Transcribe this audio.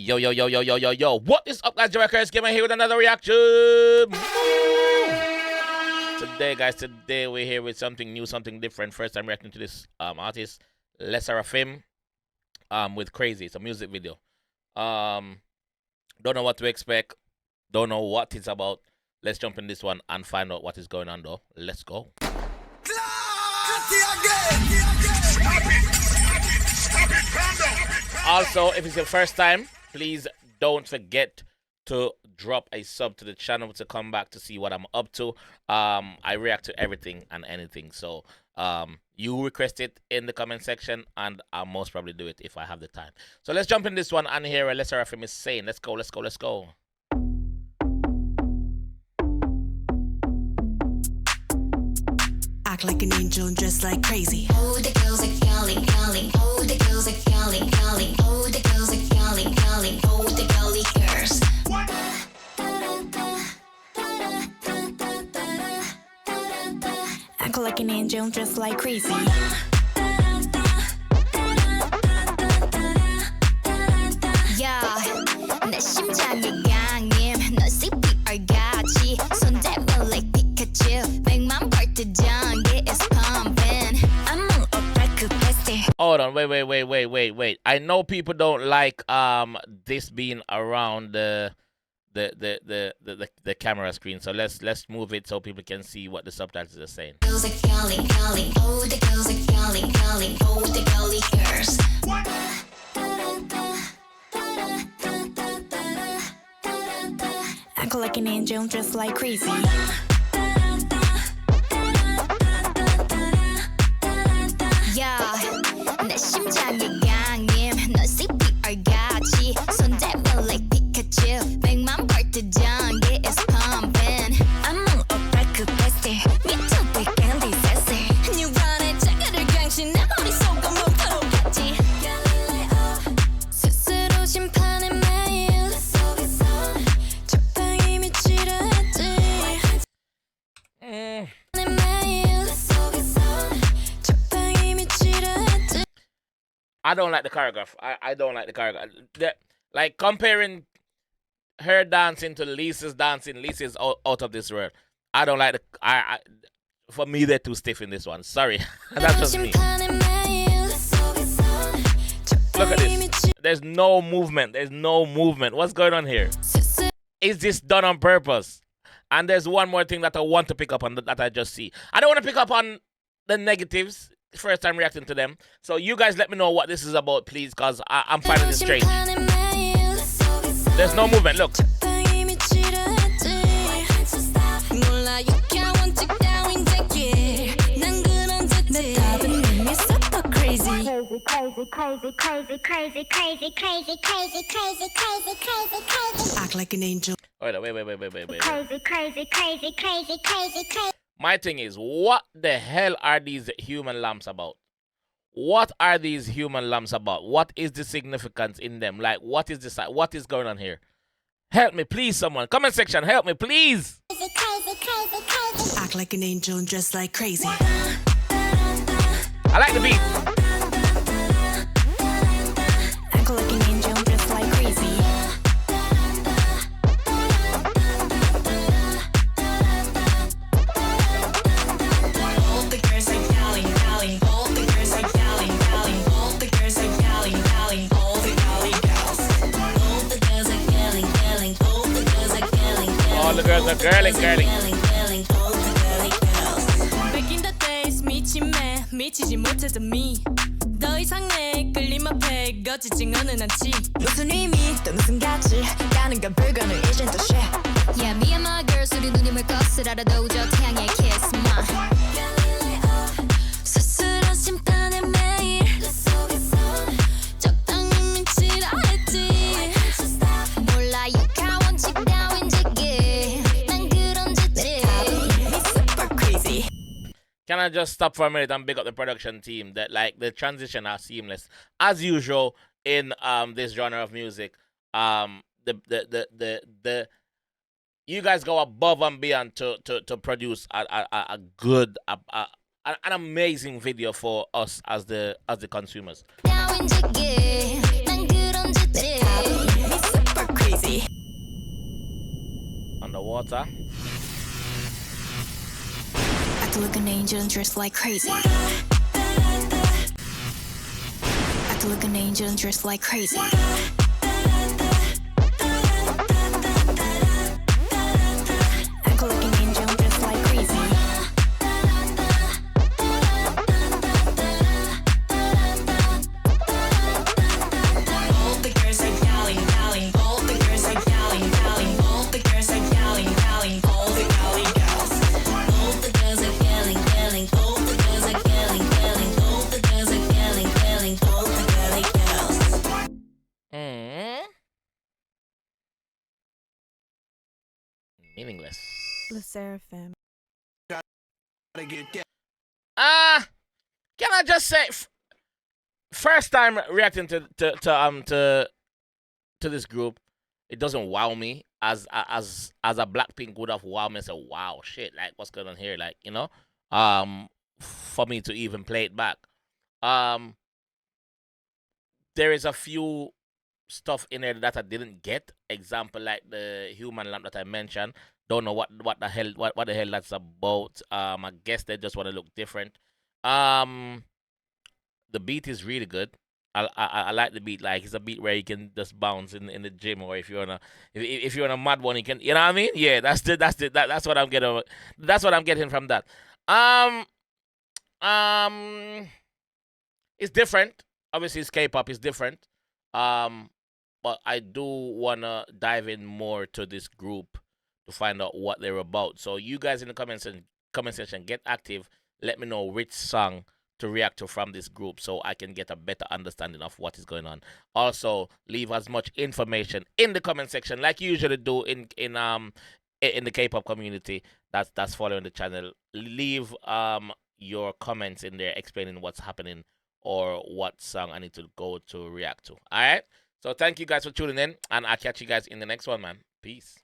Yo, yo, yo, yo, yo, yo, yo. What is up, guys? JAMAICA'S here with another reaction. Today, guys, we're here with something new, something different. First time reacting to this artist, Sserafim, with Crazy. It's a music video. Don't know what to expect. Don't know what it's about. Let's jump in this one and find out what is going on, though. Let's go. Also, if it's your first time, please don't forget to drop a sub to the channel to come back to see what I'm up to. I react to everything and anything, so you request it in the comment section and I'll most probably do it if I have the time. So let's jump in this one and hear what Sserafim is saying. Let's go, let's go, let's go. Act like an angel and dress like crazy. Oh, the girls are calling, calling. Oh, the girls are calling, calling. Oh, the girls are calling, calling. Oh, the girly girls. Act like an angel and dress like crazy. Yeah, 내 심장이 강림. 넌 CPR 같이 손잡아 like Pikachu. 100만 벌트 전기 is pumping. I'm on a back capacity. Hold on, wait. I know people don't like this being around the camera screen, so let's move it so people can see what the subtitles are saying. Girls are calling, calling. Oh, the girls are calling, calling. Oh, the girly girls. Act like an angel and dress like crazy. Yeah, 내 심장이 강림. 넌 CPR 같이 손잡아 like Pikachu. 100만 벌트 전기 is pumping. I'm on a back capacity. 미쳐 big candy sassy. 뉴런의 자가를 강신 내 머릿속은 목표로 같지. 스스로 심판의 매일 속에서 적당히 미치려 했지. 내 매일 속에서 적당히 미치려 했지. I don't like the choreography. I don't like the choreography. Like comparing her dancing to Lisa's dancing, Lisa's out of this world. I don't like the. For me, they're too stiff in this one. Sorry, that's just me. Look at this. There's no movement. There's no movement. What's going on here? Is this done on purpose? And there's one more thing that I want to pick up on that I just see. I don't want to pick up on the negatives. First time reacting to them. So you guys let me know what this is about, please, because I'm finding it strange. There's no movement. Look. Act like an angel. Wait. My thing is, what the hell are these human lamps about? What are these human lamps about? What is the significance in them? Like, what is this? What is going on here? Help me, please, someone. Comment section, help me, please. Act like an angel and dress like crazy. I like the beat. Act like an angel and dress like crazy. All the girls are girling. Back in the days 미침에 미치지 못해서 더 이상 내 끌림 앞에 거치진 않은 않지. 무슨 의미 또 무슨 가치 가능한 불가능 이젠 또 share. Yeah, me and my girls 우리 눈이 멀 것을 알아도 저 태양의 kiss my. 스스로 심판의 매일 적당히 미치라 했지. 몰라 육하 원칙 따윈 지기. 난 그런 짓지. Super crazy. Can I just stop for a minute and pick up the production team? That like the transition are seamless as usual in this genre of music. You guys go above and beyond to produce a good an amazing video for us as the consumers. 따윈 지기. 난 그런 짓지. crazy. Underwater. Act like an angel and dress like crazy. Act like an angel and dress like crazy. Act like an angel and dress like crazy. All the girls are yelling, yelling. All the girls are yelling, yelling. All the girls are yelling, yelling. All the girly girls. All the girls are yelling, yelling. All the girls are yelling, yelling. All the girls are yelling, yelling. All the girly girls. Meaningless. 르세라핌. Can I just say, first time reacting to this group, it doesn't wow me as a Blackpink would have wowed me and said, wow, shit, like what's going on here, like, you know, for me to even play it back. There is a few stuff in there that I didn't get. Example like the human lamp that I mentioned. Don't know what the hell that's about. I guess they just want to look different. The beat is really good. I like the beat. Like it's a beat where you can just bounce in the gym, or if you're on a mad one, you can, you know what I mean? Yeah, that's what I'm getting. That's what I'm getting from that. It's different. Obviously, it's K-pop. It's different. But I do wanna dive in more to this group to find out what they're about. So you guys in the comment section, get active. Let me know which song to react to from this group so I can get a better understanding of what is going on. Also, leave as much information in the comment section like you usually do in the K-pop community that's following the channel. Leave your comments in there explaining what's happening or what song I need to go to react to. All right? So thank you guys for tuning in, and I'll catch you guys in the next one, man. Peace.